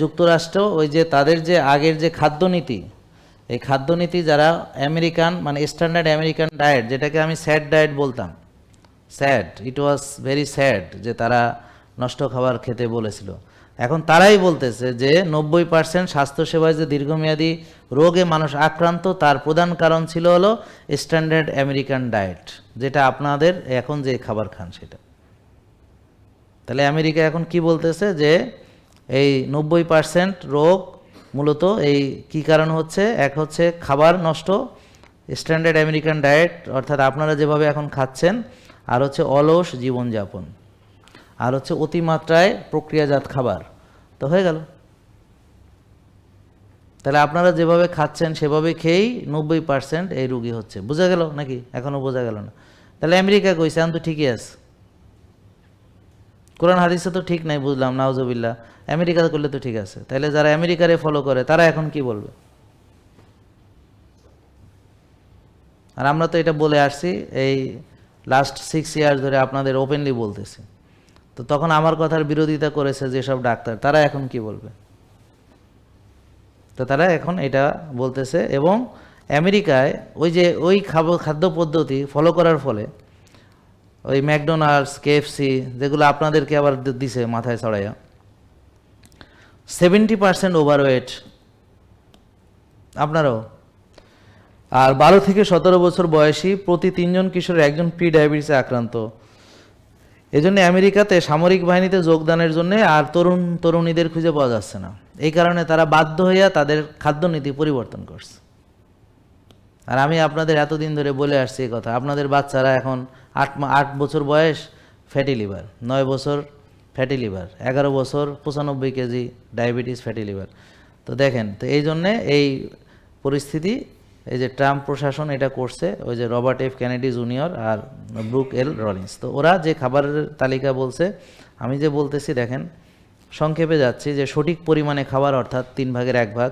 যুক্তরাষ্ট্র ওই যে তাদের যে আগের যে খাদ্যনীতি, এই খাদ্যনীতি যারা আমেরিকান মানে স্ট্যান্ডার্ড আমেরিকান ডায়েট, যেটাকে আমি স্যাড ডায়েট বলতাম, sad, it was very sad, যে তারা নষ্ট খাবার খেতে বলেছিল। এখন তারাই বলতেছে যে 90% স্বাস্থ্যসেবায় যে দীর্ঘমেয়াদী রোগে মানুষ আক্রান্ত, তার প্রধান কারণ ছিল হলো স্ট্যান্ডার্ড আমেরিকান ডায়েট, যেটা আপনাদের এখন যে খাবার খান সেটা। তাহলে আমেরিকা এখন কি বলতেছে যে এই 90% রোগ মূলত এই কি কারণ হচ্ছে, এক হচ্ছে খাবার নষ্ট, স্ট্যান্ডার্ড আমেরিকান ডায়েট অর্থাৎ আপনারা যেভাবে এখন খাচ্ছেন, আর হচ্ছে অলস জীবনযাপন, আর হচ্ছে অতিমাত্রায় প্রক্রিয়াজাত খাবার। তো হয়ে গেল। তাহলে আপনারা যেভাবে খাচ্ছেন সেভাবে খেয়েই 90% এই রোগী হচ্ছে। বোঝা গেল নাকি? এখনও বোঝা গেল না? তাহলে আমেরিকা কইছে আমি তো ঠিকই আছে, কোরআন হাদিসে তো ঠিক নাই, বুঝলাম, নাউজুবিল্লাহ, আমেরিকা করলে তো ঠিক আছে। তাহলে যারা আমেরিকারে ফলো করে তারা এখন কি বলবে? আর আমরা তো এটা বলে আসছি এই লাস্ট 6 ইয়ার্স ধরে, আপনাদের ওপেনলি বলতেছি। তো তখন আমার কথার বিরোধিতা করেছে যেসব ডাক্তার, তারা এখন কি বলবে? তো তারা এখন এটা বলতেছে। এবং আমেরিকায় ওই যে ওই খাদ্য পদ্ধতি ফলো করার ফলে ওই ম্যাকডোনাল্ডস, কেএফসি, যেগুলো আপনাদেরকে আবার দিছে মাথায় চড়াইয়া, 70% ওভারওয়েট আপনারাও। আর 12 থেকে 17 বছর বয়সী প্রতি 3 জন কিশোরের একজন প্রি ডায়াবেটিসে আক্রান্ত। এজন্য আমেরিকাতে সামরিক বাহিনীতে যোগদানের জন্য আর তরুণীদের খুঁজে পাওয়া যাচ্ছে না। এই কারণে তারা বাধ্য হইয়া তাদের খাদ্যনীতি পরিবর্তন করছে। আর আমি আপনাদের এতদিন ধরে বলে আসছি এই কথা, আপনাদের বাচ্চারা এখন 8 বছর বয়স ফ্যাটি লিভার, 9 বছর ফ্যাটি লিভার, 11 বছর 95 কেজি ডায়াবেটিস ফ্যাটি লিভার। তো দেখেন, তো এই জন্যে এই পরিস্থিতি, এই যে ট্রাম্প প্রশাসন এটা করছে, ওই যে রবার্ট এফ কেনেডি জুনিয়র আর ব্রুক এল রলিন্স, তো ওরা যে খাবারের তালিকা বলছে, আমি যে বলতেছি দেখেন, সংক্ষেপে যাচ্ছি, যে সঠিক পরিমাণে খাবার অর্থাৎ 3 ভাগের 1 ভাগ,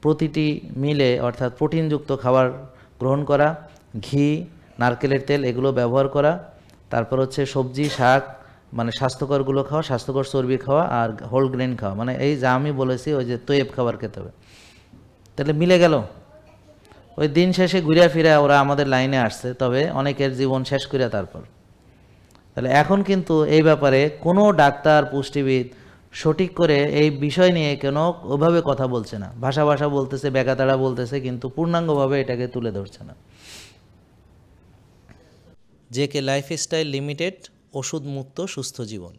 প্রতিটি মিলে অর্থাৎ প্রোটিনযুক্ত খাবার গ্রহণ করা, ঘি, নারকেলের তেল এগুলো ব্যবহার করা, তারপর হচ্ছে সবজি, শাক মানে স্বাস্থ্যকরগুলো খাওয়া, স্বাস্থ্যকর চর্বি খাওয়া, আর হোল গ্রেন খাওয়া, মানে এই যা আমি বলেছি ওই যে তৈব খাবার খেতে হবে। তাহলে মিলে গেল। ওই দিন শেষে ঘুরে ফিরে ওরা আমাদের লাইনে আসছে, তবে অনেকের জীবন শেষ করে তারপর। তাহলে এখন কিন্তু এই ব্যাপারে কোনো ডাক্তার, পুষ্টিবিদ সঠিক করে এই বিষয় নিয়ে কেন ওভাবে কথা বলছে না, ভাষা বলতেছে, বেকাতাড়া বলতেছে, কিন্তু পূর্ণাঙ্গভাবে এটাকে তুলে ধরছে না। জেকে লাইফস্টাইল লিমিটেড, ওষুধ মুক্ত সুস্থ জীবন।